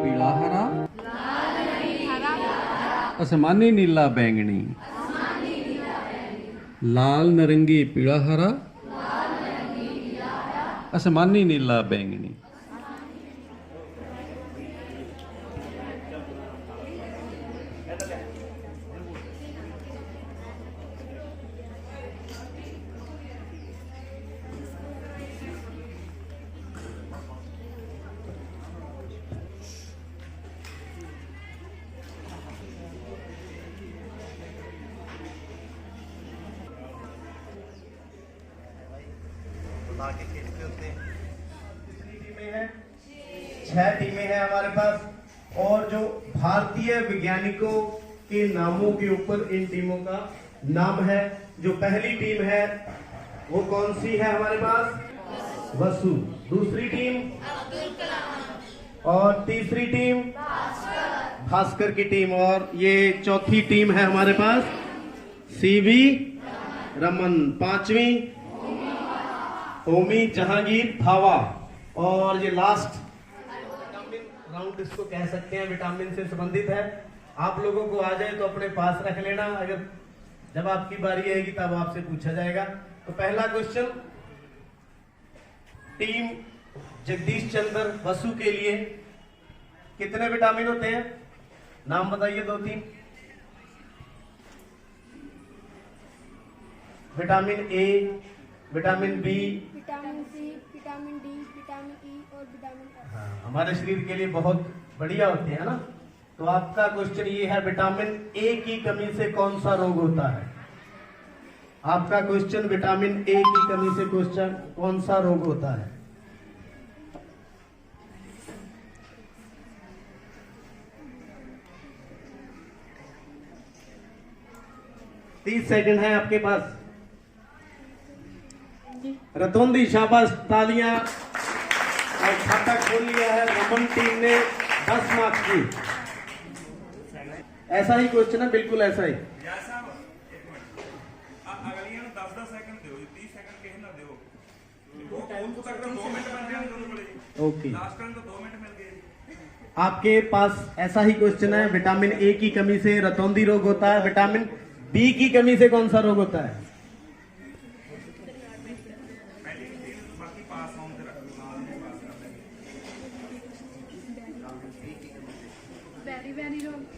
पीला हरा, आसमानी नीला बैंगनी, लाल नारंगी पीला हरा, आसमानी नीला बैंगनी। आगे खेलते होते हैं। कितनी टीमें हैं? 6 टीमें हैं हमारे पास। और जो भारतीय वैज्ञानिकों के नामों के ऊपर इन टीमों का नाम है। जो पहली टीम है वो कौन सी है हमारे पास? वसु। दूसरी टीम अब्दुल कलाम। और तीसरी टीम भास्कर की टीम। और ये चौथी टीम है हमारे पास सीवी रमन। पांचवी होमी जहांगीर भावा। और ये लास्ट विटामिन राउंड इसको कह सकते हैं, विटामिन से संबंधित है। आप लोगों को आ जाए तो अपने पास रख लेना, अगर जब आपकी बारी आएगी तब आपसे पूछा जाएगा। तो पहला क्वेश्चन टीम जगदीश चंद्र वसु के लिए कितने विटामिन होते हैं? नाम बताइए 2-3। Vitamin A, vitamin B, vitamin C, vitamin D, vitamin E और विटामिन एफ। हाँ, हमारे शरीर के लिए बहुत बढ़िया होते हैं ना। तो आपका क्वेश्चन ये है, विटामिन ए की कमी से कौन सा रोग होता है? आपका क्वेश्चन विटामिन ए की कमी से क्वेश्चन कौन सा रोग होता है? तीस सेकंड है आपके पास। रतौंदी, शाबाश, तालियां। और खाता खोल लिया है रमन टीम ने 10 मार्क्स की। ऐसा ही क्वेश्चन है, बिल्कुल ऐसा ही। ओके, आपके पास ऐसा ही क्वेश्चन है। विटामिन ए की कमी से रतौंदी रोग होता है। विटामिन बी की कमी से कौन सा रोग होता है?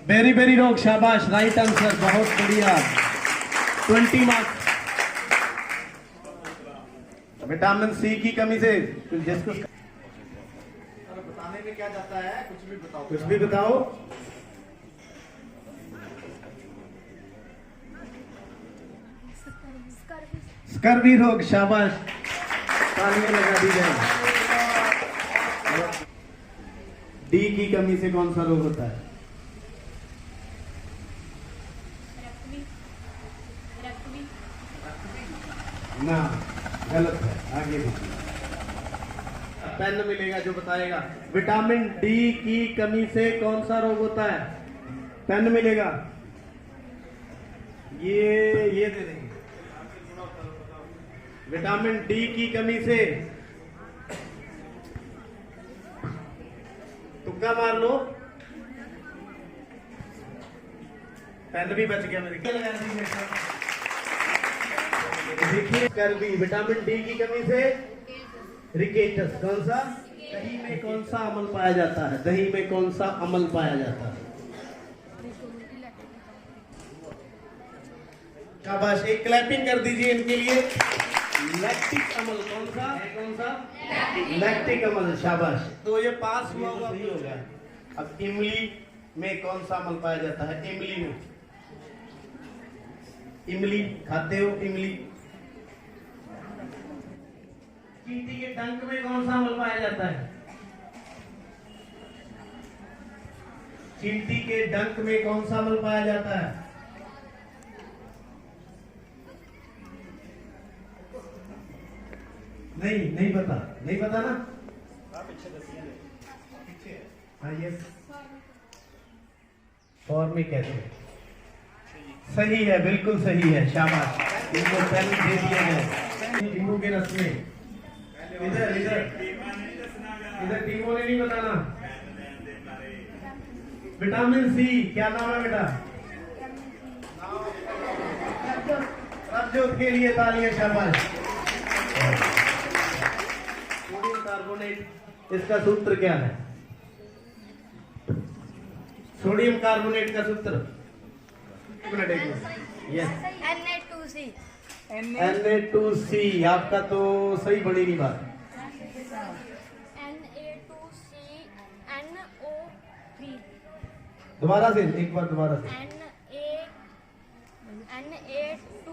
बेरी बेरी रोग, शाबाश, राइट आंसर, बहुत बढ़िया। 20 मार्क्स। विटामिन सी की कमी से जिसको बताने में क्या जाता है, कुछ भी बताओ। कुछ भी बताओ। स्कर्वी रोग, शाबाश, तालियां लगा दी जाए। डी की कमी से कौन सा रोग होता है? ना, गलत है, आगे देखिए। पेन मिलेगा जो बताएगा। विटामिन डी की कमी से कौन सा रोग होता है? पेन मिलेगा, ये दे देंगे। विटामिन डी की कमी से तुक्का मार लो। पेन भी बच गया मेरे। देखिए, कर्वी। विटामिन डी की कमी से रिकेटस। कौन सा? दही में कौन सा अम्ल पाया जाता है? दही में कौन सा अम्ल पाया जाता है? शाबाश, एक क्लैपिंग कर दीजिए इनके लिए। लैक्टिक अम्ल। कौन सा? कौन सा? लैक्टिक अम्ल, शाबाश। तो ये पास हुआ सही हो गया। अब इमली में कौन सा अम्ल पाया जाता है? इमली में, इमली खाते हो? इमली। चींटी के डंक में कौन सा अम्ल पाया जाता है? चींटी के डंक में कौन सा अम्ल पाया जाता है? नहीं पता, नहीं पता ना। हाँ, ये फॉर्मिक एसिड सही है, बिल्कुल सही है, शाबाश। इनको पेन दे दिया है। नींबू के रस में इधर टीमों ने नहीं बताना। विटामिन सी, क्या नाम है बेटा? प्रभजोत के लिए तालियां, शाबाश। सोडियम कार्बोनेट, इसका सूत्र क्या है? सोडियम कार्बोनेट का सूत्र यस, Na2C। Na2C। आपका तो सही बड़ी नहीं बात। Na2CNO3। दोबारा से, एक बार दोबारा से। Na2C।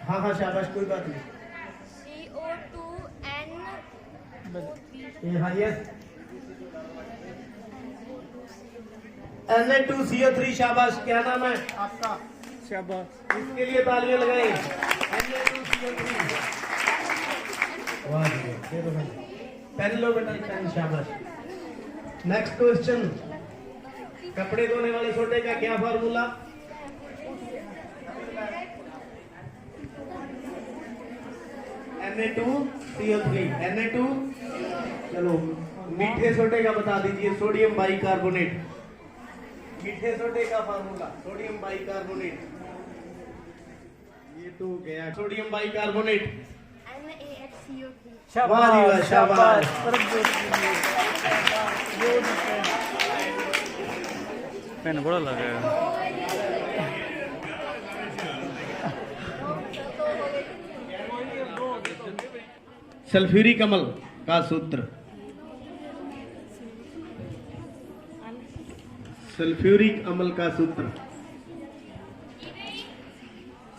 हाँ हाँ शाबाश, कोई बात नहीं। CO2N। हाँ यस, Na2CO3, शाबाश। क्या नाम है आपका? शाबाश, इसके लिए तालियां लगाएं। Na2CO3, वाह जी, ये तो है। पेन लो बेटा, पेन, शाबाश। नेक्स्ट क्वेश्चन, कपड़े धोने वाले सोडे का क्या फार्मूला? Na2CO3, Na2। चलो, मीठे सोडे का बता दीजिए, सोडियम बाइकार्बोनेट। मीठे सोडे का फार्मूला सोडियम बाइकार्बोनेट। ये तो गया, सोडियम बाइकार्बोनेट। NaHCO3। वाह जी वाह, शाबाश। पेन बड़ा लगा है। सल्फ्यूरिक अम्ल का सूत्र। सल्फ्यूरिक अम्ल का सूत्र।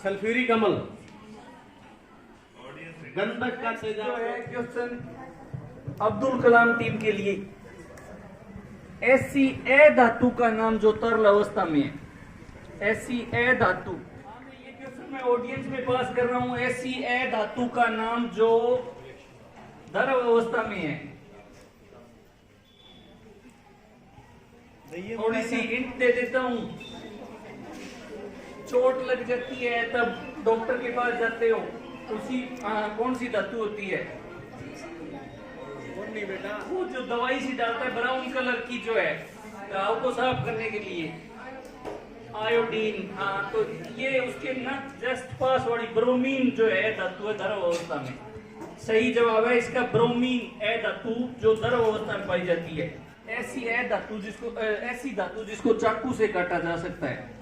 सल्फ्यूरिक अम्ल गंधक का तेजाब है। क्वेश्चन अब्दुल कलाम टीम के लिए, ऐसी ए धातु का नाम जो तरल अवस्था में है, ऐसी ए धातु। ये क्वेश्चन मैं ऑडियंस में पास कर रहा हूं। ऐसी ए धातु का नाम जो द्रव अवस्था में है। थोड़ी सी हिंट दे देता हूं। चोट लग जाती है तब डॉक्टर के पास जाते हो, उसी कौन सी धातु होती है? नहीं बेटा, वो जो दवाई सी डालता है ब्राउन कलर की, जो है घाव को साफ करने के लिए, आयोडीन। हाँ, तो ये उसके ना जस्ट पास वाली ब्रोमीन जो है धातु है द्रव अवस्था में। सही जवाब है इसका ब्रोमीन, ए धातु जो द्रव अवस्था में पाई जाती है। ऐसी ए धातु जिसको ऐसी धातु जिसको चाकू से काटा जा सकता है।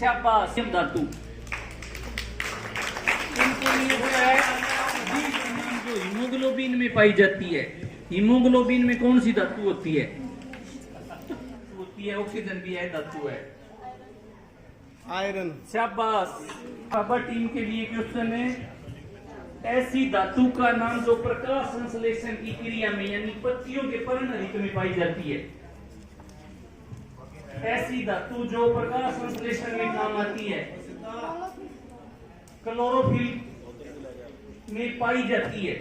शाबाश। धातु इनके लिए जो है जो हीमोग्लोबिन में पाई जाती है। हीमोग्लोबिन में कौन सी धातु होती है? होती है ऑक्सीजन की धातु है, आयरन। शाबाश। बाबा टीम के लिए क्वेश्चन है, ऐसी धातु का नाम जो प्रकाश संश्लेषण की क्रिया में यानी पत्तियों के पर्णरित में पाई जाती है। ऐसी धातु जो प्रकाश संश्लेषण में काम आती है, क्लोरोफिल में पाई जाती है।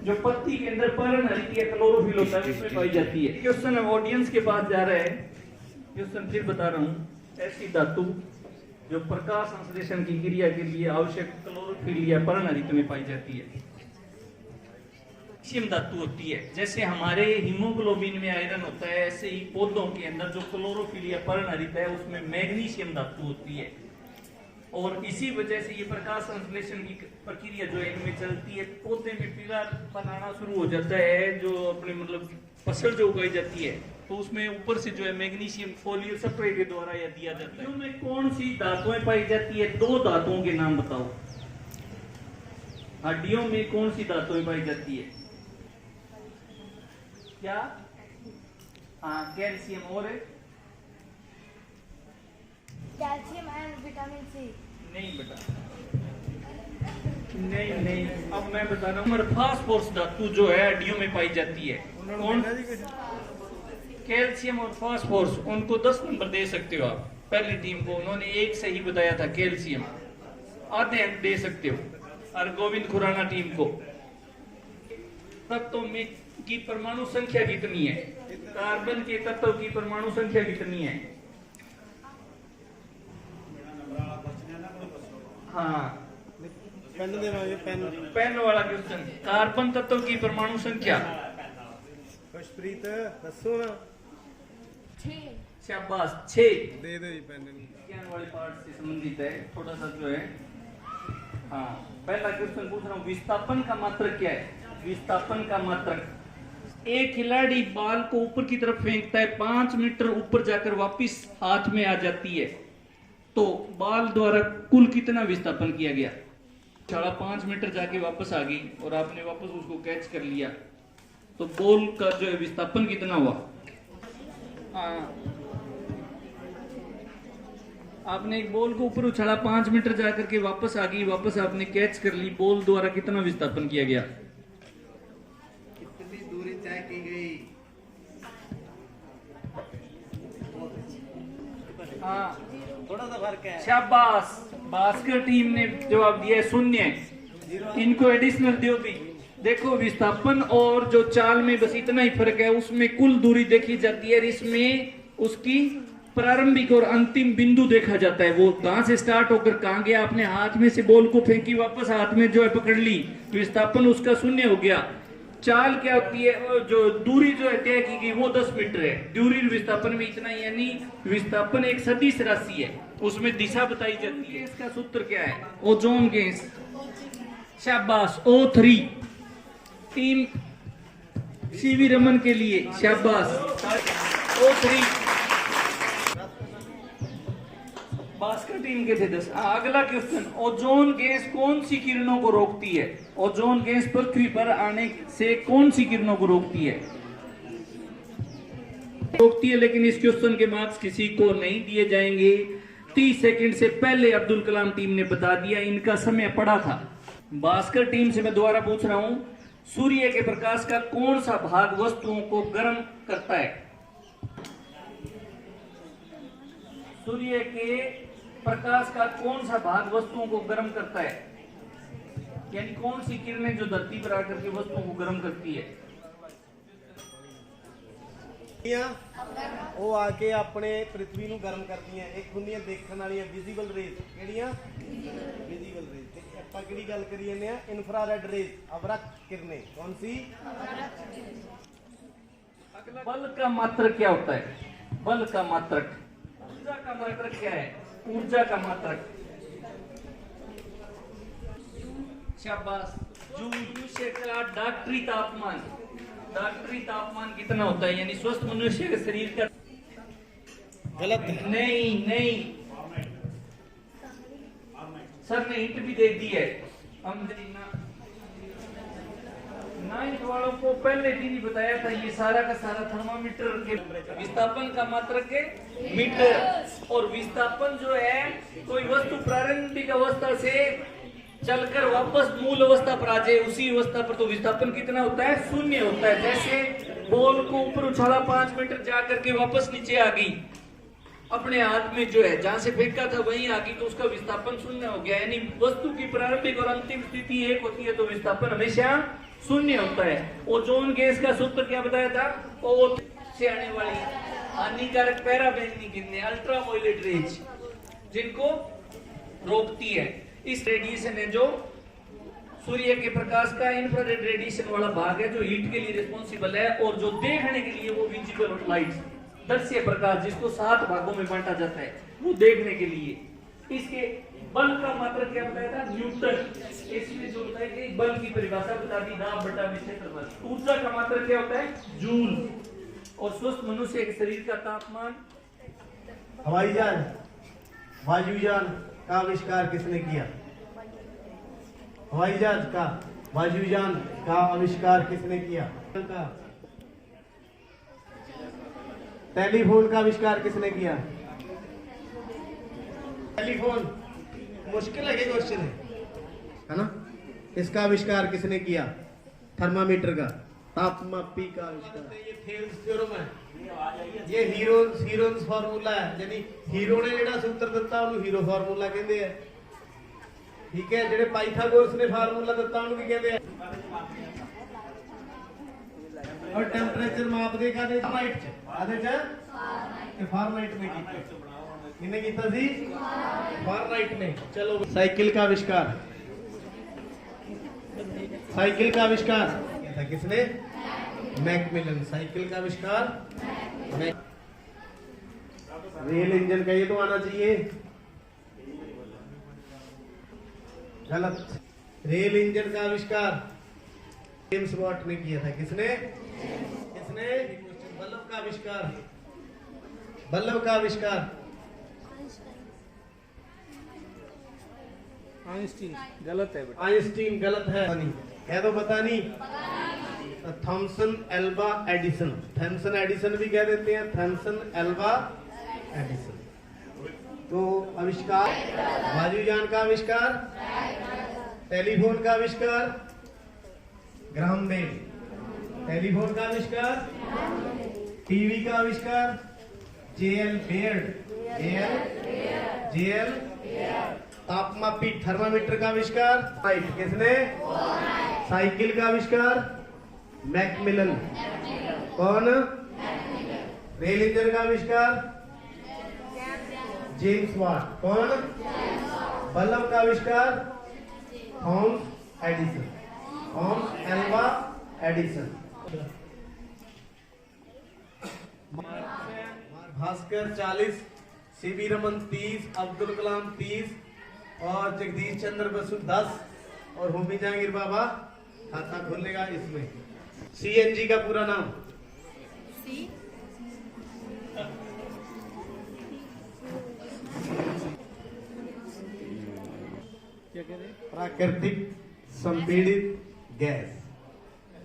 जो पत्ती के अंदर पर्णरित या क्लोरोफिल होता है उसमें पाई जाती है। क्वेश्चन ऑडियंस के पास जा रहा है। क्वेश्चन फिर बता रहा हूं। ऐसी धातु जो प्रकाश संश्लेषण की क्रिया के लिए आवश्यक क्लोरोफिल या पर्णरित में पाई जाती है। मैग्नीशियम धातु होती है। जैसे हमारे हीमोग्लोबिन में आयरन होता है, ऐसे ही पौधों के अंदर जो क्लोरोफिल या पर्णरित है उसमें मैग्नीशियम धातु होती है। और इसी वजह से ये प्रकाश संश्लेषण की प्रक्रिया जो है इनमें चलती है, पौधे में पीला बनाना शुरू हो जाता है। जो अपने मतलब फसल जो उगाई जाती है तो उसमें ऊपर से जो है मैग्नीशियम फोलियर स्प्रे के द्वारा यह दिया जाता है। में कौन सी धातुएं पाई जाती है? दो धातुओं के नाम बताओ। हड्डियों में कौन सी धातुएं पाई जाती है? क्या? हाँ, कैल्शियम और कैल्शियम एंड विटामिन सी। नहीं बेटा, नहीं। अब मैं बता रहा हूँ, फास्फोरस धातु जो है हड्डियों में पाई जाती है। कौन? कैल्शियम और फास्फोरस, उनको 10 नंबर दे सकते हो आप। पहली टीम को उन्होंने एक सही बताया था, कैल्शियम, आधे अंक दे सकते हो। और गोविंद खुराना टीम को तत्वों में की परमाणु संख्या कितनी है? कार्बन के तत्व की परमाणु संख्या कितनी है? हाँ, पेन देवांगे पेन पेन वाला क्वेश्चन। कार्बन तत्व की परमाणु संख्या। खुशप्रीत दसो ना 6 शाबाश 6। दे दो जी पेन विज्ञान वाले पार्ट से संबंधित है थोड़ा सा जो है। हाँ पहला क्वेश्चन पूछ रहा हूँ, विस्थापन का मात्रक क्या है? विस्थापन का मात्रक। एक खिलाड़ी बॉल को ऊपर की तरफ फेंकता है, 5 मीटर ऊपर जाकर वापस हाथ में आ जाती है, तो बॉल द्वारा कुल कितना विस्थापन किया गया? 5.5 मीटर जाके वापस आ गई और आपने वापस उसको कैच कर लिया, तो बॉल का जो है विस्थापन कितना हुआ? आपने एक बॉल को ऊपर उछाला, 5 मीटर जाकर के वापस आ गई, वापस आपने कैच कर ली, बॉल द्वारा कितना विस्थापन किया गया? कितनी दूरी तय की गई? हाँ थोड़ा सा फर्क है। शाबाश, भास्कर टीम ने जवाब दिया है 0। इनको एडिशनल दियो भी। देखो विस्थापन और जो चाल में बस इतना ही फर्क है, उसमें कुल दूरी देखी जाती है, इसमें उसकी प्रारंभिक और अंतिम बिंदु देखा जाता है। वो कहां से स्टार्ट होकर कहां गया, आपने हाथ में से बॉल को फेंकी, वापस हाथ में जो है पकड़ ली, विस्थापन उसका 0 हो गया। चाल क्या होती है, जो दूरी जो है तय की गई वो 10 मीटर है, दूरी विस्थापन में इतना, यानी विस्थापन एक सदिश राशि है, उसमें दिशा बताई जाती है। इसका सूत्र क्या है? Ozone gas. शाबाश, O3 टीम सीवी रमन के लिए शाबाश। O3 भास्कर टीम के थे 10। अगला क्वेश्चन, ओजोन गैस कौन सी किरणों को रोकती है? ओजोन गैस पृथ्वी पर आने से कौन सी किरणों को रोकती है? रोकती है, लेकिन इस क्वेश्चन के मार्क्स किसी को नहीं दिए जाएंगे। 30 सेकंड से पहले अब्दुल कलाम टीम ने बता दिया, इनका समय पड़ा था। भास्कर टीम से मैं दोबारा पूछ रहा हूं, सूर्य के प्रकाश का कौन सा भाग वस्तुओं को गर्म करता है? सूर्य के प्रकाश का कौन सा भाग वस्तुओं को गर्म करता है? यानी कौन सी किरणें जो धरती पर आकर के वस्तुओं को गर्म करती है? ਉਹ ਆ ਕੇ ਆਪਣੇ ਪ੍ਰithvi ਨੂੰ ਗਰਮ ਕਰਦੀਆਂ। ਇੱਕ ਹੁੰਦੀਆਂ ਦੇਖਣ ਵਾਲੀਆਂ ਵਿਜ਼ੀਬਲ ਰੇਜ਼, ਕਿਹੜੀਆਂ? Visible rays. ਤੇ ਆਪਾਂ ਕਿਹੜੀ ਗੱਲ ਕਰੀ ਜਾਂਦੇ ਆ? ਇਨਫਰਾਰੈਡ ਰੇਜ਼, ਅਵਰਕ ਕਿਰਨੇ। ਕੌन सी? बल का मात्रक क्या होता है? बल का मात्रक। ऊर्जा का मात्रक क्या है? ऊर्जा का मात्रक शाबाश, जूल। मनुष्य का डॉक्टरी तापमान, डॉक्टरी तापमान कितना होता है? यानी स्वस्थ मनुष्य के शरीर का। गलत है। नहीं सर ने हिंट भी दे दी है। हम 9th वालों को पहले दिन ही बताया था, ये सारा का सारा थर्मामीटर के विस्थापन का मात्रक है मीटर। और विस्थापन जो है, कोई वस्तु प्रारंभिक अवस्था से चलकर वापस मूल अवस्था पर आ जाए, उसी अवस्था पर तो विस्थापन कितना होता है? 0 होता है। जैसे बॉल को ऊपर उछाला, 5 मीटर जाकर के वापस नीचे आ गई, अपने हाथ में जो है जहां से फेंका था वहीं आ गई, तो उसका विस्थापन 0 हो गया। यानी वस्तु की प्रारंभिक और अंतिम स्थिति एक होती है, तो विस्थापन हमेशा 0 होता है। ओजोन गैस का सूत्र क्या बताया था? O से आने वाली हानिकारक पैराबैंगनी किरणें, अल्ट्रावायलेट रेज, जिनको रोकती है। इस रेडिएशन है जो सूर्य के प्रकाश का इंफ्रारेड रेडिएशन वाला भाग है, जो हीट के लिए रिस्पॉन्सिबल है, और जो देखने के लिए वो विजिबल लाइट, दृश्य प्रकाश, जिसको 7 भागों में बांटा जाता है, वो देखने के लिए। इसके बल का मात्रक क्या बताया था? न्यूटन। इसमें जो होता है कि बल की परिभाषा बता दी, दाब बटा क्षेत्रफल। ऊर्जा का मात्रक क्या होता है? जूल। और स्वस्थ मनुष्य के शरीर का तापमान। हवाई जहाज, वायुयान का आविष्कार किसने किया? हवाई जहाज का, वायुयान का आविष्कार किसने किया? टेलीफोन का आविष्कार किसने किया? टेलीफोन मुश्किल है, क्वेश्चन है ना? इसका आविष्कार किसने किया? थर्मामीटर का, तापमापी का आविष्कार। ये थेल्स थ्योरम है, ये हीरोन्स फार्मूला है। यानी हीरो ने ਜਿਹੜਾ सूत्र ਦਿੱਤਾ ਉਹਨੂੰ ਹੀਰੋ ਫਾਰਮੂਲਾ ਕਹਿੰਦੇ ਆ। ਠੀਕ ਹੈ, ਜਿਹੜੇ ਪਾਈਥਾਗੋਰਸ ਨੇ ਫਾਰਮੂਲਾ ਦਿੱਤਾ ਉਹਨੂੰ ਕੀ ਕਹਿੰਦੇ ਆ? और टेम्परेचर मापदे कादे फारेनहाइट च, आदे च ते फारेनहाइट में कीता। किने कीता सी? फारेनहाइट ने। चलो, साइकिल का आविष्कार साइकिल का आविष्कार किया था किसने? मैकमिलन। साइकिल का आविष्कार रेल इंजन का ये तो आना चाहिए। गलत। रेल इंजन का आविष्कार जेम्स वॉट ने किया था। किसने? किसने? बल्ब का आविष्कार। बल्ब का आविष्कार आइंस्टीन गलत है बेटा। आइंस्टीन। गलत है। है तो पता नहीं। Thomson Alva Edison. Thomson Edison भी कह देते हैं, थॉमसन एल्वा एडिसन। तो आविष्कार वायुयान का आविष्कार, टेलीफोन का आविष्कार ग्राहम बेल। टेलीफोन का आविष्कार, टीवी का आविष्कार जेएल बेयर्ड। जेएल तापमापी थर्मामीटर का आविष्कार किसने? साइकिल का आविष्कार मैकमिलन। कौन? रेल इंजन का आविष्कार जेम्स वाट। कौन? बल्ब का आविष्कार Thomas Edison. Thomas Alva Edison. Bhaskar 40, C V Raman 30, Abdul Kalam 30 और जगदीश चंद्र बसु 10 और होमी जहांगीर बाबा खाता खोलेगा इसमें। सीएनजी का पूरा नाम? क्या कह रहे? प्राकृतिक संपीड़ित गैस।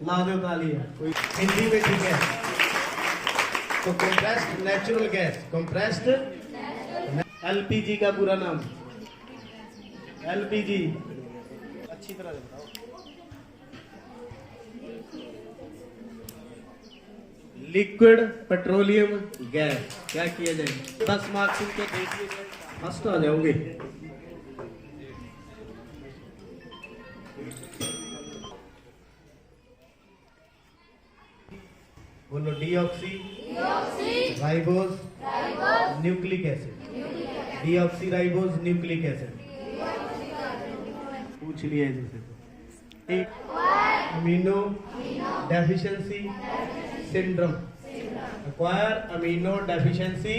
ला दो तालियां। कोई हिंदी में ठीक है तो compressed natural gas. Compressed. LPG का पूरा नाम? एलपीजी अच्छी तरह से बताओ। Liquid petroleum gas. क्या किया जाए? 10 मार्क्स इनको दे दिए जाए, फर्स्ट आ जाओगे। बोलो deoxy ribose nucleic acid. Deoxy ribose nucleic acid पूछ लिया जैसे। एक amino deficiency syndrome. Acquire amino deficiency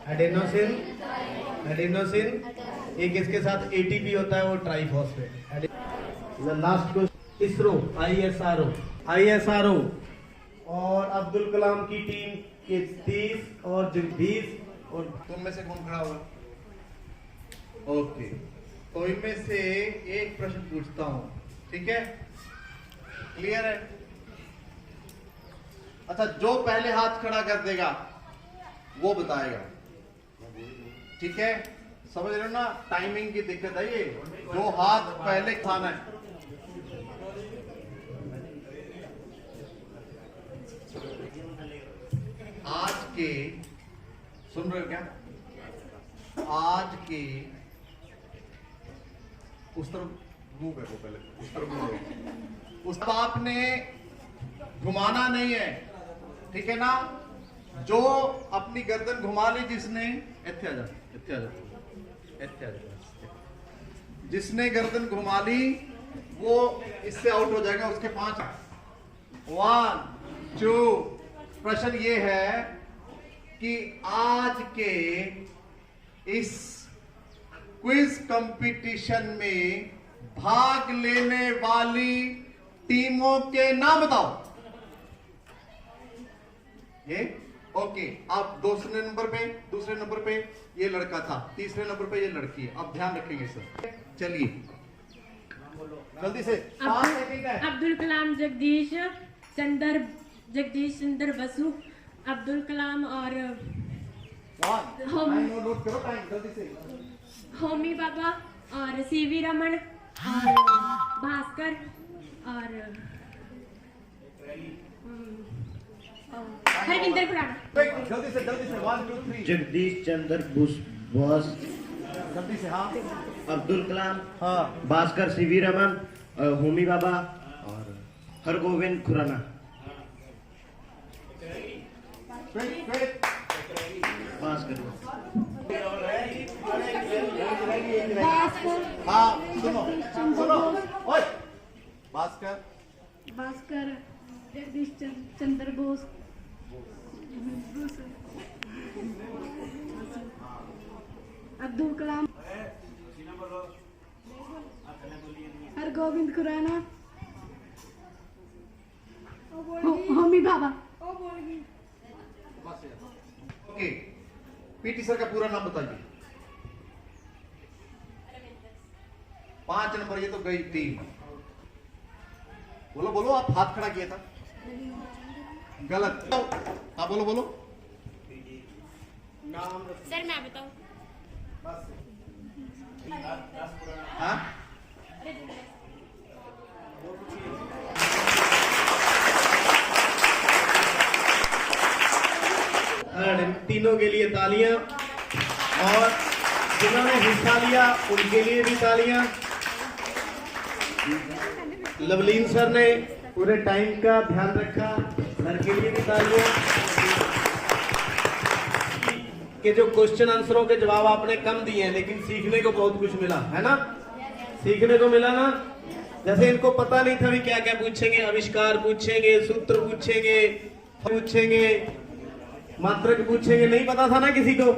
adenosine. एक इसके साथ एटीपी होता है वो triphosphate. Last question ISRO ISRO और अब्दुल कलाम की टीम के 30 और जगदीश और तुम में से कौन खड़ा होगा? ओके, तो इनमें से एक प्रश्न पूछता हूं, ठीक है? क्लियर है? अच्छा, जो पहले हाथ खड़ा कर देगा वो बताएगा, ठीक है? समझ रहे हो ना? टाइमिंग की दिक्कत है ये। जो हाथ पहले खाना है। आज के सुन रहे हो क्या? आज के उस तरफ मुंह करो, पहले उस तरफ मुंह करो। उस तरफ आपने घुमाना नहीं है, ठीक है ना? जो अपनी गर्दन घुमा ली जिसने, इत्थे आ जा, इत्थे आ जा, इत्थे आ जा। जिसने गर्दन घुमा ली वो इससे आउट हो जाएगा। उसके 5 1 2। प्रश्न ये है कि आज के इस क्विज कंपटीशन में भाग लेने वाली टीमों के नाम बताओ। ये ओके। अब दूसरे नंबर पे ये लड़का था, तीसरे नंबर पे ये लड़की है। अब ध्यान रखेंगे सर। चलिए जल्दी से। अब्दुल कलाम जगदीश चंद्र बसु। अब्दुल कलाम और नोट करो टाइम जल्दी से। होमी बाबा और सीवी रमन और भास्कर और हरविंदर खुराना। जल्दी से 1 2 3। जगदीश चंद्र बोस। जल्दी से। हाँ, अब्दुल कलाम। हाँ, भास्कर सीवी रमन, होमी बाबा और हरगोविंद खुराना। पास करो। भास्कर हाँ सुनो जगदीश चंद्र सुनो बोस ओए भास्कर भास्कर जगदीश चंद्र बोस अब्दुल कलाम हरगोविंद खुराना होमी बाबा ओके पीटी सर का पूरा नाम बताइए 5 नंबर, ये तो गई 3। बोलो बोलो, आप हाथ खड़ा किया था, गलत। हाँ बोलो बोलो। सर मैं बताऊं। हाँ तीनों के लिए तालियां, और जिन्होंने हिस्सा लिया उनके लिए भी तालियां। लवलीन सर ने पूरे टाइम का ध्यान रखा, सर के लिए भी तालियां। कि जो क्वेश्चन आंसरों के जवाब आपने कम दिए हैं, लेकिन सीखने को बहुत कुछ मिला है ना, सीखने को मिला ना। जैसे इनको पता नहीं था भी क्या क्या पूछेंगे, आविष्कार पूछेंगे, सूत्र पूछेंगे, मात्रक पूछेंगे, नहीं पता था ना किसी को,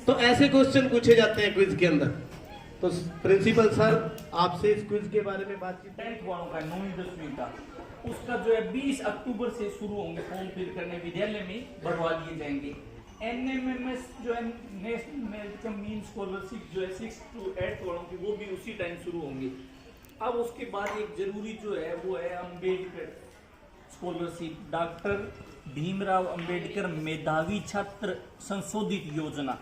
तो ऐसे क्वेश्चन पूछे जाते हैं क्विज के अंदर। तो प्रिंसिपल सर आपसे इस क्विज के बारे में बातचीत। 10th वालों का 9वीं 10वीं का उसका जो है 20 अक्टूबर से शुरू होंगे फॉर्म फिल करने, विद्यालय में भरवा दिए जाएंगे। NMMS जो है नेशनल मेरिट मीन स्कॉलरशिप जो है 6 to 8 वालों की, वो भी उसी टाइम शुरू होंगे। अब उसके बाद एक जरूरी जो है वो है अम्बेडकर स्कॉलरशिप, डॉक्टर भीमराव अंबेडकर मेधावी छात्र संशोधित योजना,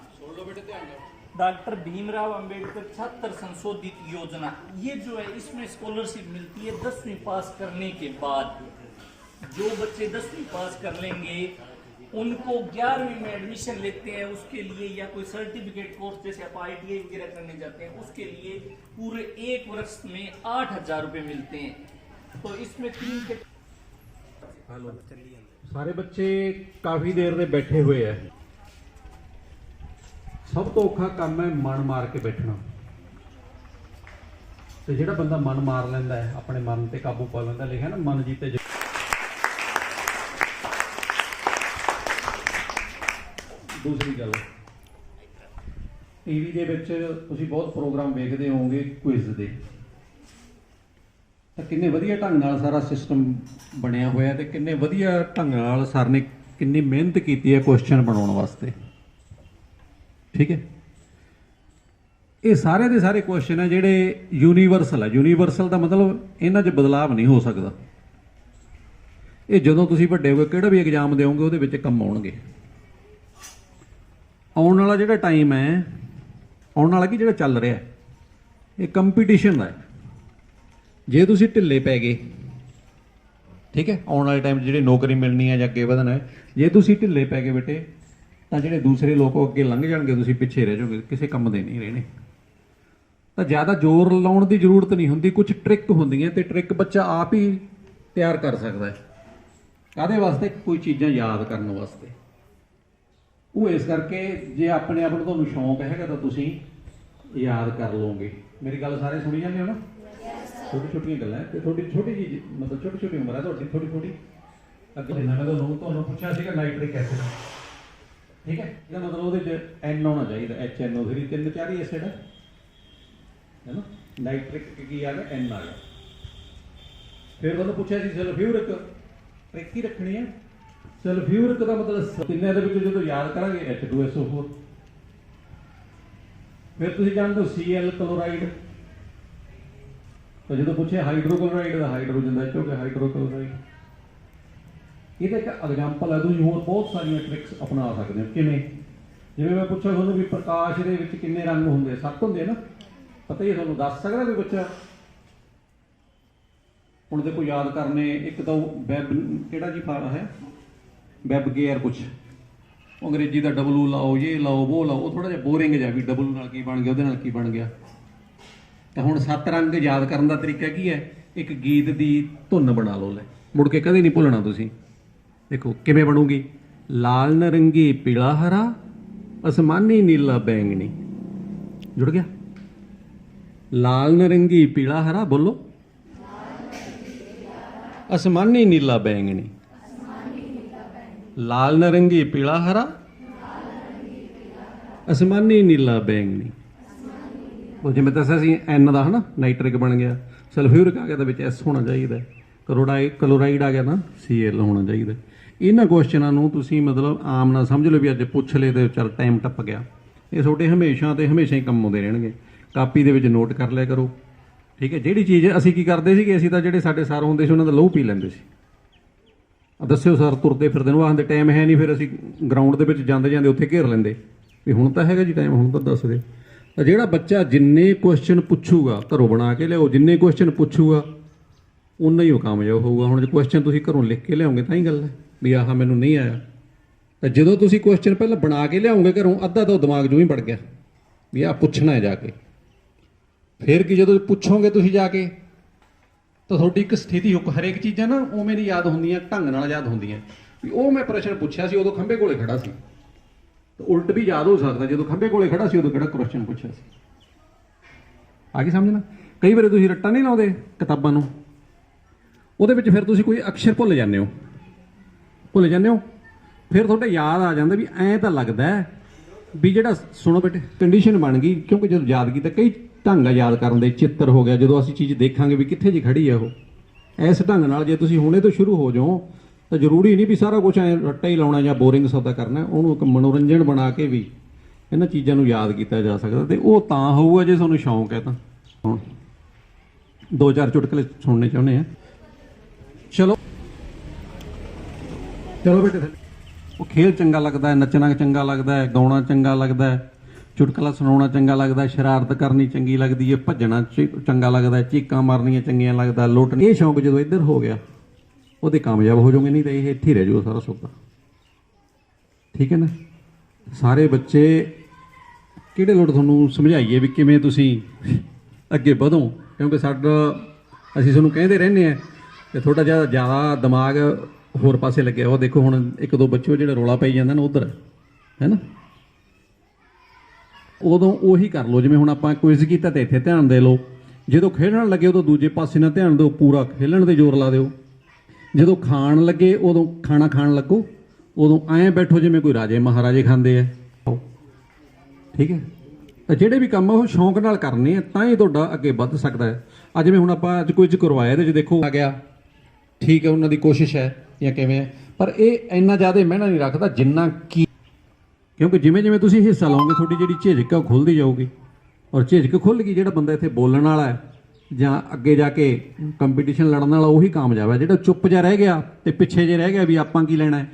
डॉक्टर भीमराव अंबेडकर छात्र संशोधित योजना। ये जो है इसमें स्कॉलरशिप मिलती है 10वीं पास करने के बाद। जो बच्चे 10वीं पास कर लेंगे उनको 11वीं में एडमिशन लेते हैं, उसके लिए या कोई सर्टिफिकेट कोर्स जैसे आप ITI वगैरह करने जाते हैं, उसके लिए पूरे 1 वर्ष में 8,000 रुपए मिलते हैं। तो इसमें 3 ਸਾਰੇ ਬੱਚੇ ਕਾਫੀ ਦੇਰ ਦੇ ਬੈਠੇ ਹੋਏ ਆ। ਸਭ ਤੋਂ ਔਖਾ ਕੰਮ ਹੈ ਮਨ ਮਾਰ ਕੇ ਬੈਠਣਾ। ਤੇ ਜਿਹੜਾ ਬੰਦਾ ਮਨ ਮਾਰ ਲੈਂਦਾ ਹੈ, ਆਪਣੇ ਮਨ ਤੇ ਕਾਬੂ ਪਾ ਲੈਂਦਾ, ਲਿਖਿਆ ਨਾ ਮਨ ਜੀਤੇ। ਦੂਸਰੀ ਗੱਲ, ਟੀਵੀ ਦੇ ਵਿੱਚ ਤੁਸੀਂ ਬਹੁਤ ਪ੍ਰੋਗਰਾਮ ਵੇਖਦੇ ਹੋਵੋਗੇ ਕੁਇਜ਼ ਦੇ, ਤਾਂ ਕਿੰਨੇ ਵਧੀਆ ਢੰਗ ਨਾਲ ਸਾਰਾ ਸਿਸਟਮ ਬਣਿਆ ਹੋਇਆ ਤੇ ਕਿੰਨੇ ਵਧੀਆ ਢੰਗ ਨਾਲ ਸਰ ਨੇ ਕਿੰਨੀ ਮਿਹਨਤ ਕੀਤੀ ਹੈ ਕੁਐਸਚਨ ਬਣਾਉਣ ਵਾਸਤੇ। ਠੀਕ ਹੈ, ਇਹ ਸਾਰੇ ਦੇ ਸਾਰੇ ਕੁਐਸਚਨ ਹੈ ਜਿਹੜੇ ਯੂਨੀਵਰਸਲ ਹੈ। ਯੂਨੀਵਰਸਲ ਦਾ ਮਤਲਬ ਇਹਨਾਂ 'ਚ ਬਦਲਾਵ ਨਹੀਂ ਹੋ ਸਕਦਾ। ਇਹ ਜਦੋਂ ਤੁਸੀਂ ਵੱਡੇ ਹੋ ਕੇ ਕਿਹੜਾ ਵੀ ਐਗਜ਼ਾਮ ਦਿਓਗੇ ਉਹਦੇ ਵਿੱਚ ਕੰਮ ਆਉਣਗੇ। ਆਉਣ ਵਾਲਾ ਜਿਹੜਾ ਟਾਈਮ ਹੈ, ਆਉਣ ਵਾਲਾ ਕੀ ਜਿਹੜਾ ਚੱਲ ਰਿਹਾ, ਇਹ ਕੰਪੀਟੀਸ਼ਨ ਦਾ ਹੈ। ਜੇ ਤੁਸੀਂ ਢਿੱਲੇ ਪੈ ਗਏ, ਠੀਕ ਹੈ, ਆਉਣ ਵਾਲੇ ਟਾਈਮ 'ਚ ਜਿਹੜੀ ਨੌਕਰੀ ਮਿਲਣੀ ਹੈ ਜਾਂ ਅੱਗੇ ਵਧਣਾ ਹੈ, ਜੇ ਤੁਸੀਂ ਢਿੱਲੇ ਪੈ ਗਏ ਬੇਟੇ, ਤਾਂ ਜਿਹੜੇ ਦੂਸਰੇ ਲੋਕ ਉਹ ਅੱਗੇ ਲੰਘ ਜਾਣਗੇ, ਤੁਸੀਂ ਪਿੱਛੇ ਰਹਿ ਜਾਓਗੇ, ਕਿਸੇ ਕੰਮ ਦੇ ਨਹੀਂ ਰਹਿਣੇ। ਤਾਂ ਜ਼ਿਆਦਾ ਜ਼ੋਰ ਲਾਉਣ ਦੀ ਜ਼ਰੂਰਤ ਨਹੀਂ ਹੁੰਦੀ, ਕੁਝ ਟ੍ਰਿਕ ਹੁੰਦੀਆਂ, ਤੇ ਟ੍ਰਿਕ ਬੱਚਾ ਆਪ ਹੀ ਤਿਆਰ ਕਰ ਸਕਦਾ ਹੈ। ਕਾਹਦੇ ਵਾਸਤੇ? ਕੋਈ ਚੀਜ਼ਾਂ ਯਾਦ ਕਰਨ ਵਾਸਤੇ। ਉਹ ਇਸ ਕਰਕੇ ਜੇ ਆਪਣੇ ਆਪ ਨੂੰ ਤੁਹਾਨੂੰ ਸ਼ੌਂਕ ਹੈਗਾ ਤਾਂ ਤੁਸੀਂ ਯਾਦ ਕਰ ਲਓਗੇ। ਮੇਰੀ ਗੱਲ ਸਾਰੇ ਸੁਣੀ ਜਾਂਦੇ ਹੋ ਨਾ? ਛੋਟੀ ਛੋਟੀਆਂ ਗੱਲਾਂ ਤੇ ਤੁਹਾਡੀ ਛੋਟੀ ਜਿਹੀ ਮਤਲਬ ਛੋਟੀ ਛੋਟੀ ਉਮਰ ਹੈ ਤੁਹਾਡੀ, ਥੋੜੀ ਥੋੜੀ ਅੱਗੇ ਮੈਂ ਤੁਹਾਨੂੰ ਪੁੱਛਿਆ ਸੀਗਾ ਨਾਈਟ੍ਰਿਕ ਐਸਿਡ, ਠੀਕ ਹੈ, ਇਹਦਾ ਮਤਲਬ ਉਹਦੇ 'ਚ N ਆਉਣਾ ਚਾਹੀਦਾ, HNO3, 3 4 ਹੀ ਐਸਿਡ ਹੈ ਨਾ। ਨਾਈਟ੍ਰਿਕ ਕੀ ਆ ਗਿਆ? N ਆ ਗਿਆ। ਫਿਰ ਤੁਹਾਨੂੰ ਪੁੱਛਿਆ ਸੀ ਸਲਫਿਊਰਿਕ, ਟ੍ਰਿਕ ਹੀ ਰੱਖਣੀ ਹੈ। ਸਲਫਿਊਰਿਕ ਦਾ ਮਤਲਬ ਤਿੰਨਾਂ ਦੇ ਵਿੱਚ ਜਦੋਂ ਯਾਦ ਕਰਾਂਗੇ H2SO4। ਫਿਰ ਤੁਸੀਂ ਜਾਣਦੇ ਹੋ Cl ਕਲੋਰਾਈਡ, ਤਾਂ ਜਦੋਂ ਪੁੱਛੇ ਹਾਈਡਰੋਕਲੋਰਾਈਡ ਦਾ, ਹਾਈਡਰੋਜਨ ਦਾ H ਹੋ ਗਿਆ ਹਾਈਡਰੋਕਲੋਰਾਈਡ। ਇਹਦਾ ਇੱਕ ਐਗਜ਼ਾਮਪਲ ਹੈ। ਤੁਸੀਂ ਹੋਰ ਬਹੁਤ ਸਾਰੀਆਂ ਟ੍ਰਿਕਸ ਅਪਣਾ ਸਕਦੇ ਹੋ। ਕਿਵੇਂ? ਜਿਵੇਂ ਮੈਂ ਪੁੱਛਿਆ ਤੁਹਾਨੂੰ ਵੀ ਪ੍ਰਕਾਸ਼ ਦੇ ਵਿੱਚ ਕਿੰਨੇ ਰੰਗ ਹੁੰਦੇ? 7 ਹੁੰਦੇ ਨਾ, ਪਤਾ ਹੀ ਤੁਹਾਨੂੰ ਦੱਸ ਸਕਦਾ ਵੀ ਬੱਚਾ? ਹੁਣ ਦੇਖੋ ਯਾਦ ਕਰਨੇ, ਇੱਕ ਤਾਂ ਵੈਬ ਕਿਹੜਾ ਜੀ ਫਾਰ ਹੈ, ਵੈਬ ਗੇਅਰ, ਕੁਛ ਅੰਗਰੇਜ਼ੀ ਦਾ W ਲਾਓ, ਇਹ ਲਾਓ, ਉਹ ਲਾਓ, ਉਹ ਥੋੜਾ ਜਿਹਾ ਬੋਰਿੰਗ ਜਿਹਾ ਵੀ W ਨਾਲ ਕੀ ਬਣ ਗਿਆ, ਉਹਦੇ ਨਾਲ ਕੀ ਬਣ ਗਿਆ। ਤਾਂ ਹੁਣ 7 ਰੰਗ ਯਾਦ ਕਰਨ ਦਾ ਤਰੀਕਾ ਕੀ ਹੈ? ਇੱਕ ਗੀਤ ਦੀ ਧੁਨ ਬਣਾ ਲਓ, ਲੈ ਮੁੜ ਕੇ ਕਦੇ ਨਹੀਂ ਭੁੱਲਣਾ ਤੁਸੀਂ। ਦੇਖੋ ਕਿਵੇਂ ਬਣੂਗੀ। ਲਾਲ ਨਰੰਗੀ ਪੀਲਾ ਹਰਾ ਅਸਮਾਨੀ ਨੀਲਾ ਬੈਂਗਣੀ, ਜੁੜ ਗਿਆ। ਲਾਲ ਨਰੰਗੀ ਪੀਲਾ ਹਰਾ ਬੋਲੋ। ਅਸਮਾਨੀ ਨੀਲਾ ਬੈਂਗਣੀ। ਲਾਲ ਨਰੰਗੀ ਪੀਲਾ ਹਰਾ ਅਸਮਾਨੀ ਨੀਲਾ ਬੈਂਗਣੀ। ਉਹ ਜਿਵੇਂ ਦੱਸਿਆ ਸੀ ਐਨ ਦਾ ਹਨਾ ਨਾਈਟ੍ਰਿਕ ਬਣ ਗਿਆ, ਸਲਫਿਊਰਿਕ ਆ ਗਿਆ ਤਾਂ ਵਿੱਚ ਐਸ ਹੋਣਾ ਚਾਹੀਦਾ, ਕਲੋਰਾਈਡ ਆ ਗਿਆ ਤਾਂ Cl ਹੋਣਾ ਚਾਹੀਦਾ। ਇਹਨਾਂ ਕੁਐਸਚਨਾਂ ਨੂੰ ਤੁਸੀਂ ਮਤਲਬ ਆਮ ਨਾ ਸਮਝ ਲਓ ਵੀ ਅੱਜ ਪੁੱਛ ਲਏ ਤੇ ਚੱਲ ਟਾਈਮ ਟੱਪ ਗਿਆ। ਇਹ ਤੁਹਾਡੇ ਹਮੇਸ਼ਾ ਤੇ ਹਮੇਸ਼ਾ ਹੀ ਕੰਮ ਆਉਂਦੇ ਰਹਿਣਗੇ। ਕਾਪੀ ਦੇ ਵਿੱਚ ਨੋਟ ਕਰ ਲਿਆ ਕਰੋ, ਠੀਕ ਹੈ। ਜਿਹੜੀ ਚੀਜ਼ ਅਸੀਂ ਕੀ ਕਰਦੇ ਸੀਗੇ, ਅਸੀਂ ਤਾਂ ਜਿਹੜੇ ਸਾਡੇ ਸਰ ਹੁੰਦੇ ਸੀ ਉਹਨਾਂ ਦਾ ਲਹੂ ਪੀ ਲੈਂਦੇ ਸੀ। ਦੱਸਿਓ ਸਰ ਤੁਰਦੇ ਫਿਰਦੇ ਨੂੰ ਆਖਦੇ ਟਾਈਮ ਹੈ ਨਹੀਂ, ਫਿਰ ਅਸੀਂ ਗਰਾਊਂਡ ਦੇ ਵਿੱਚ ਜਾਂਦੇ ਜਾਂਦੇ ਉੱਥੇ ਘੇਰ ਲੈਂਦੇ ਵੀ ਹੁਣ ਤਾਂ ਹੈਗਾ ਜੀ ਟਾਈਮ, ਹੁਣ ਤਾਂ ਦੱਸ ਦੇ। ਤਾਂ ਜਿਹੜਾ ਬੱਚਾ ਜਿੰਨੇ ਕੁਐਸਚਨ ਪੁੱਛੂਗਾ, ਘਰੋਂ ਬਣਾ ਕੇ ਲਿਆਓ, ਜਿੰਨੇ ਕੁਐਸਚਨ ਪੁੱਛੂਗਾ ਉਨਾ ਹੀ ਉਹ ਕਾਮਯਾਬ ਹੋਊਗਾ। ਹੁਣ ਜੇ ਕੁਐਸਚਨ ਤੁਸੀਂ ਘਰੋਂ ਲਿਖ ਕੇ ਲਿਆਓਗੇ ਤਾਂ ਹੀ ਗੱਲ ਹੈ ਵੀ ਆਹ ਮੈਨੂੰ ਨਹੀਂ ਆਇਆ। ਤਾਂ ਜਦੋਂ ਤੁਸੀਂ ਕੁਐਸਚਨ ਪਹਿਲਾਂ ਬਣਾ ਕੇ ਲਿਆਓਗੇ ਘਰੋਂ, ਅੱਧਾ ਤਾਂ ਦਿਮਾਗ 'ਚੋਂ ਹੀ ਵੜ ਗਿਆ ਵੀ ਆਹ ਪੁੱਛਣਾ ਹੈ ਜਾ ਕੇ। ਫਿਰ ਕੀ ਜਦੋਂ ਪੁੱਛੋਗੇ ਤੁਸੀਂ ਜਾ ਕੇ ਤਾਂ ਤੁਹਾਡੀ ਇੱਕ ਸਥਿਤੀ ਹਰੇਕ ਚੀਜ਼ਾਂ ਨਾ ਉਵੇਂ ਨਹੀਂ ਯਾਦ ਹੁੰਦੀਆਂ, ਢੰਗ ਨਾਲ ਯਾਦ ਹੁੰਦੀਆਂ ਵੀ ਉਹ ਮੈਂ ਪ੍ਰਸ਼ਨ ਪੁੱਛਿਆ ਸੀ ਉਦੋਂ ਖੰਭੇ ਕੋਲੇ ਖੜਾ ਸੀ। ਤਾਂ ਉਲਟ ਵੀ ਯਾਦ ਹੋ ਸਕਦਾ, ਜਦੋਂ ਖੰਭੇ ਕੋਲੇ ਖੜਾ ਸੀ ਉਦੋਂ ਕਿਹੜਾ ਕੁਐਸਚਨ ਪੁੱਛਿਆ ਸੀ। ਆ ਗਈ ਸਮਝਣਾ? ਕਈ ਵਾਰੀ ਤੁਸੀਂ ਰੱਟਾ ਨਹੀਂ ਲਾਉਂਦੇ ਕਿਤਾਬਾਂ ਨੂੰ, ਉਹਦੇ ਵਿੱਚ ਫਿਰ ਤੁਸੀਂ ਕੋਈ ਅਕਸ਼ਰ ਭੁੱਲ ਜਾਂਦੇ ਹੋ, ਫਿਰ ਤੁਹਾਡੇ ਯਾਦ ਆ ਜਾਂਦਾ ਵੀ ਐਂ ਤਾਂ ਲੱਗਦਾ ਵੀ ਜਿਹੜਾ ਸੁਣੋ ਬੇਟੇ ਕੰਡੀਸ਼ਨ ਬਣ ਗਈ। ਕਿਉਂਕਿ ਜਦੋਂ ਯਾਦ ਕੀਤਾ ਕਈ ਢੰਗ ਆ ਯਾਦ ਕਰਨ ਦੇ, ਚਿੱਤਰ ਹੋ ਗਿਆ, ਜਦੋਂ ਅਸੀਂ ਚੀਜ਼ ਦੇਖਾਂਗੇ ਵੀ ਕਿੱਥੇ ਜੀ ਖੜੀ ਆ ਉਹ, ਇਸ ਢੰਗ ਨਾਲ ਜੇ ਤੁਸੀਂ ਹੁਣੇ ਤੋਂ ਸ਼ੁਰੂ ਹੋ ਜਾਓ ਤਾਂ ਜ਼ਰੂਰੀ ਨਹੀਂ ਵੀ ਸਾਰਾ ਕੁਝ ਐਂ ਰੱਟਾ ਹੀ ਲਾਉਣਾ ਜਾਂ ਬੋਰਿੰਗ ਸੌਦਾ ਕਰਨਾ। ਉਹਨੂੰ ਇੱਕ ਮਨੋਰੰਜਨ ਬਣਾ ਕੇ ਵੀ ਇਹਨਾਂ ਚੀਜ਼ਾਂ ਨੂੰ ਯਾਦ ਕੀਤਾ ਜਾ ਸਕਦਾ, ਤੇ ਉਹ ਤਾਂ ਹੋਊਗਾ ਜੇ ਤੁਹਾਨੂੰ ਸ਼ੌਂਕ ਹੈ। ਤਾਂ ਹੁਣ 2-4 ਚੁਟਕਲੇ ਸੁਣਨੇ ਚਾਹੁੰਦੇ ਆ। ਚਲੋ ਬੇਟੇ, ਉਹ ਖੇਲ ਚੰਗਾ ਲੱਗਦਾ ਹੈ, ਨੱਚਣਾ ਚੰਗਾ ਲੱਗਦਾ ਹੈ, ਗਾਉਣਾ ਚੰਗਾ ਲੱਗਦਾ ਹੈ, ਚੁਟਕਲਾ ਸੁਣਾਉਣਾ ਚੰਗਾ ਲੱਗਦਾ ਹੈ, ਸ਼ਰਾਰਤ ਕਰਨੀ ਚੰਗੀ ਲੱਗਦੀ ਹੈ, ਭੱਜਣਾ ਚੰਗਾ ਲੱਗਦਾ ਹੈ, ਚੀਕਾਂ ਮਾਰਨੀਆਂ ਚੰਗੀਆਂ ਲੱਗਦਾ, ਲੁੱਟ। ਇਹ ਸ਼ੌਂਕ ਜਦੋਂ ਇੱਧਰ ਹੋ ਗਿਆ ਉਹਦੇ ਕਾਮਯਾਬ ਹੋ ਜਾਓਗੇ, ਨਹੀਂ ਤਾਂ ਇਹ ਇੱਥੇ ਹੀ ਰਹਿ ਜਾਊਗਾ ਸਾਰਾ ਸੌਦਾ, ਠੀਕ ਹੈ ਨਾ। ਸਾਰੇ ਬੱਚੇ ਕਿਹੜੇ ਲੋਟ ਤੁਹਾਨੂੰ ਸਮਝਾਈਏ ਵੀ ਕਿਵੇਂ ਤੁਸੀਂ ਅੱਗੇ ਵਧੋ, ਕਿਉਂਕਿ ਅਸੀਂ ਤੁਹਾਨੂੰ ਕਹਿੰਦੇ ਰਹਿੰਦੇ ਆ ਕਿ ਥੋੜਾ ਜਿਹਾ ਜ਼ਿਆਦਾ ਦਿਮਾਗ ਹੋਰ ਪਾਸੇ ਲੱਗਿਆ। ਉਹ ਦੇਖੋ ਹੁਣ 1-2 ਬੱਚੇ ਜਿਹੜੇ ਰੌਲਾ ਪਈ ਜਾਂਦੇ ਨੇ ਉਧਰ, ਹੈ ਨਾ, ਉਦੋਂ ਉਹੀ ਕਰ ਲਓ ਜਿਵੇਂ ਹੁਣ ਆਪਾਂ ਕੁਇਜ਼ ਕੀਤਾ ਤੇ ਇੱਥੇ ਧਿਆਨ ਦੇ ਲਓ। ਜਦੋਂ ਖੇਡਣ ਲੱਗੇ ਉਦੋਂ ਦੂਜੇ ਪਾਸੇ ਨਾਲ ਧਿਆਨ ਦਿਓ, ਪੂਰਾ ਖੇਲਣ 'ਤੇ ਜ਼ੋਰ ਲਾ ਦਿਓ। ਜਦੋਂ ਖਾਣ ਲੱਗੇ ਉਦੋਂ ਖਾਣਾ ਖਾਣ ਲੱਗੋ, ਉਦੋਂ ਐਂ ਬੈਠੋ ਜਿਵੇਂ ਕੋਈ ਰਾਜੇ ਮਹਾਰਾਜੇ ਖਾਂਦੇ ਆ, ਠੀਕ ਹੈ। ਤਾਂ ਜਿਹੜੇ ਵੀ ਕੰਮ ਆ ਉਹ ਸ਼ੌਂਕ ਨਾਲ ਕਰਨੇ ਆ ਤਾਂ ਹੀ ਤੁਹਾਡਾ ਅੱਗੇ ਵੱਧ ਸਕਦਾ ਹੈ। ਅੱਜ ਜਿਵੇਂ ਹੁਣ ਆਪਾਂ ਅੱਜ ਕੁਝ ਕਰਵਾਇਆ ਇਹਦੇ 'ਚ ਦੇਖੋ ਆ ਗਿਆ, ਠੀਕ ਹੈ, ਉਹਨਾਂ ਦੀ ਕੋਸ਼ਿਸ਼ ਹੈ ਜਾਂ ਕਿਵੇਂ ਹੈ, ਪਰ ਇਹ ਇੰਨਾ ਜ਼ਿਆਦਾ ਮਹਿਣਾ ਨਹੀਂ ਰੱਖਦਾ ਜਿੰਨਾ ਕੀ, ਕਿਉਂਕਿ ਜਿਵੇਂ ਜਿਵੇਂ ਤੁਸੀਂ ਹਿੱਸਾ ਲਓਗੇ ਤੁਹਾਡੀ ਜਿਹੜੀ ਝਿਜਕ ਆ ਉਹ ਖੁੱਲ੍ਹਦੀ ਜਾਊਗੀ, ਔਰ ਝਿਜਕ ਖੁੱਲ੍ਹ ਗਈ ਜਿਹੜਾ ਬੰਦਾ ਇੱਥੇ ਬੋਲਣ ਵਾਲਾ ਹੈ ਜਾਂ ਅੱਗੇ ਜਾ ਕੇ ਕੰਪੀਟੀਸ਼ਨ ਲੜਨ ਵਾਲਾ ਉਹੀ ਕਾਮਯਾਬ ਹੈ। ਜਿਹੜਾ ਚੁੱਪ ਜਿਹਾ ਰਹਿ ਗਿਆ ਤੇ ਪਿੱਛੇ ਜੇ ਰਹਿ ਗਿਆ ਵੀ ਆਪਾਂ ਕੀ ਲੈਣਾ ਹੈ,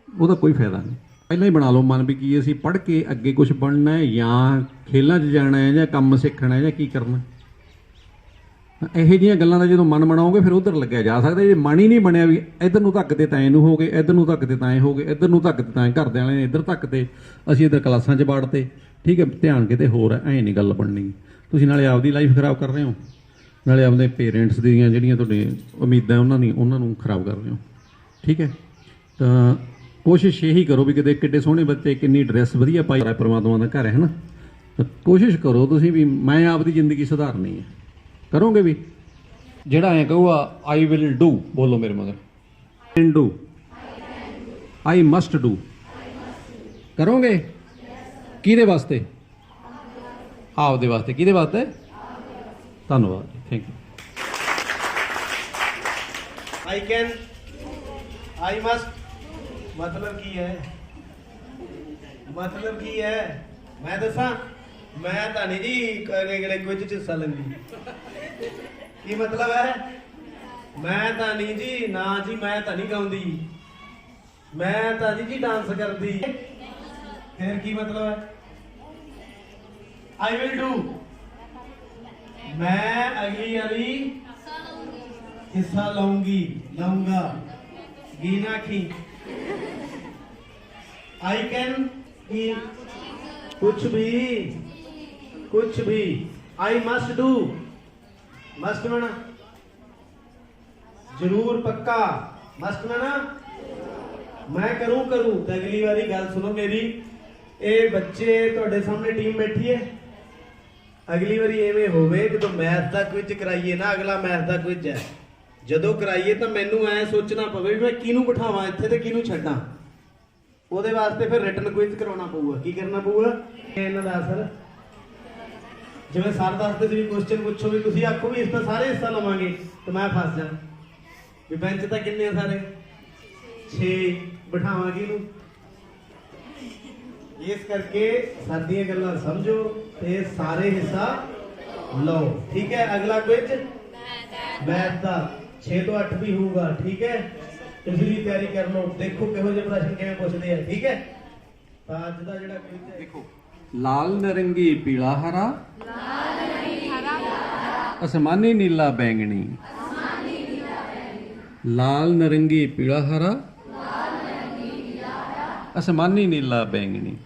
ਉਹਦਾ ਕੋਈ ਫਾਇਦਾ ਨਹੀਂ। ਪਹਿਲਾਂ ਹੀ ਬਣਾ ਲਓ ਮਨ ਵੀ ਕੀ ਅਸੀਂ ਪੜ੍ਹ ਕੇ ਅੱਗੇ ਕੁਝ ਬਣਨਾ ਹੈ ਜਾਂ ਖੇਲਾਂ 'ਚ ਜਾਣਾ ਹੈ ਜਾਂ ਕੰਮ ਸਿੱਖਣਾ ਹੈ ਜਾਂ ਕੀ ਕਰਨਾ। ਇਹੋ ਜਿਹੀਆਂ ਗੱਲਾਂ ਦਾ ਜਦੋਂ ਮਨ ਬਣਾਓਗੇ ਫਿਰ ਉਧਰ ਲੱਗਿਆ ਜਾ ਸਕਦਾ। ਜੇ ਮਨ ਹੀ ਨਹੀਂ ਬਣਿਆ ਵੀ ਇੱਧਰ ਨੂੰ ਧੱਕਦੇ ਤਾਂ ਇਹਨੂੰ ਹੋ ਗਏ, ਇੱਧਰ ਨੂੰ ਧੱਕਦੇ ਤਾਂ ਇਹ ਹੋ ਗਏ, ਇੱਧਰ ਨੂੰ ਧੱਕਦੇ ਤਾਂ ਘਰਦਿਆਂ ਵਾਲੇ ਨੇ ਇੱਧਰ ਧੱਕਦੇ, ਅਸੀਂ ਇੱਧਰ ਕਲਾਸਾਂ 'ਚ ਵਾੜਤੇ, ਠੀਕ ਹੈ, ਧਿਆਨ ਕਿਤੇ ਹੋਰ ਹੈ, ਐਂ ਨਹੀਂ ਗੱਲ ਬਣਨੀ। ਤੁਸੀਂ ਨਾਲੇ ਆਪਦੀ ਲਾਈਫ ਖਰਾਬ ਕਰ ਰਹੇ ਹੋ, ਨਾਲੇ ਆਪਦੇ ਪੇਰੈਂਟਸ ਦੀਆਂ ਜਿਹੜੀਆਂ ਤੁਹਾਡੀਆਂ ਉਮੀਦਾਂ ਉਹਨਾਂ ਨੂੰ ਖਰਾਬ ਕਰ ਰਹੇ ਹੋ, ਠੀਕ ਹੈ। ਤਾਂ ਕੋਸ਼ਿਸ਼ ਇਹੀ ਕਰੋ ਵੀ ਕਿੱਡੇ ਸੋਹਣੇ ਬੱਚੇ, ਕਿੰਨੀ ਡਰੈਸ ਵਧੀਆ ਪਾਈ, ਪਰਮਾਤਮਾ ਦਾ ਘਰ ਹੈ ਨਾ। ਤਾਂ ਕੋਸ਼ਿਸ਼ ਕਰੋ ਤੁਸੀਂ ਵੀ ਮੈਂ ਆਪਦੀ ਜ਼ਿੰਦਗੀ ਸੁਧਾਰਨੀ ਹੈ, ਕਰੋਗੇ ਵੀ। ਜਿਹੜਾ ਐਂ ਕਹੂਗਾ ਆਈ ਵਿਲ ਡੂ, ਬੋਲੋ ਮੇਰੇ ਮਗਰ, can do, I must do, ਕਰੋਗੇ। ਕਿਹਦੇ ਵਾਸਤੇ? ਆਪਦੇ ਵਾਸਤੇ। ਕਿਹਦੇ ਵਾਸਤੇ? ਧੰਨਵਾਦ, thank you. I can, I must मतलब की है, मतलब की है मैं दसा, मैं ਤਾਂ ਨਹੀਂ ਜੀ ਅਗਲੇ ਕੁਝ ਚ ਹਿੱਸਾ ਲੈਂਦੀ। ਕੀ ਮਤਲਬ ਹੈ? ਮੈਂ ਤਾਂ ਨਹੀਂ ਜੀ, ਨਾ ਜੀ, ਮੈਂ ਤਾਂ ਨਹੀਂ ਗਾਉਂਦੀ, ਮੈਂ ਤਾਂ ਨਹੀਂ ਜੀ ਡਾਂਸ ਕਰਦੀ। ਫਿਰ ਕੀ ਮਤਲਬ ਹੈ? आई विल डू, मैं अगली वाली हिस्सा लाऊंगा, गीना की। आई कैन की कुछ भी। आई मस्ट डू, मस्ट में ना जरूर पक्का, मस्ट में ना मैं करूं। तो अगली बारी गल सुनो मेरी, ये बच्चे तुहाडे सामने टीम बैठी है, ਅਗਲੀ ਵਾਰੀ ਐਵੇਂ ਹੋਵੇ ਜਦੋਂ ਮੈਥ ਦਾ ਕੁਇਜ਼ ਕਰਾਈਏ ਨਾ, ਅਗਲਾ ਮੈਥ ਦਾ ਕੁਇਜ਼ ਹੈ, ਜਦੋਂ ਕਰਾਈਏ ਤਾਂ ਮੈਨੂੰ ਐ ਸੋਚਣਾ ਪਵੇ ਵੀ ਮੈਂ ਕਿਹਨੂੰ ਬਿਠਾਵਾਂ ਇੱਥੇ ਤੇ ਕਿਹਨੂੰ ਛੱਡਾਂ। ਉਹਦੇ ਵਾਸਤੇ ਫਿਰ ਰਿਟਨ ਕੁਇਜ਼ ਕਰਾਉਣਾ ਪਊਗਾ। ਕੀ ਕਰਨਾ ਪਊਗਾ? ਇਹਨਾਂ ਦਾ ਅਸਰ ਜਿਵੇਂ ਸਰ ਦੱਸਦੇ ਸੀ ਵੀ ਕੁਐਸਚਨ ਪੁੱਛੋ ਵੀ ਤੁਸੀਂ ਆਖੋ ਵੀ ਇਸ ਤਾਂ ਸਾਰੇ ਹਿੱਸਾ ਲਵਾਂਗੇ ਤੇ ਮੈਂ ਫਸ ਜਾ ਵੀ ਬੈਂਚ ਤਾਂ ਕਿੰਨੇ ਆ ਸਾਰੇ 6 ਬਿਠਾਵਾਂਗੇ ਇਹਨੂੰ। ਇਸ ਕਰਕੇ ਸਾਡੀਆਂ ਗੱਲਾਂ ਸਮਝੋ ਤੇ ਸਾਰੇ ਹਿੱਸਾ ਲਓ। ਠੀਕ ਹੈ, ਅਗਲਾ ਕੁਇਜ਼ ਮੈਥ ਦਾ 6 ਤੋਂ 8 ਵੀ ਹੋਊਗਾ। ਠੀਕ ਹੈ, ਤੁਸੀਂ ਵੀ ਤਿਆਰੀ ਕਰ ਲਓ, ਦੇਖੋ ਕਿਹੋ ਜਿਹੇ ਪ੍ਰਸ਼ਨ ਕਿਵੇਂ ਪੁੱਛਦੇ ਆ। ਠੀਕ ਹੈ, ਤਾਂ ਅੱਜ ਦਾ ਜਿਹੜਾ ਕੁਇਜ਼ ਹੈ ਦੇਖੋ, ਲਾਲ ਨਰੰਗੀ ਪੀਲਾ ਹਰਾ, ਅਸਮਾਨੀ ਨੀਲਾ ਬੈਂਗਣੀ। ਲਾਲ ਨਰੰਗੀ ਪੀਲਾ ਹਰਾ, ਅਸਮਾਨੀ ਨੀਲਾ ਬੈਂਗਣੀ।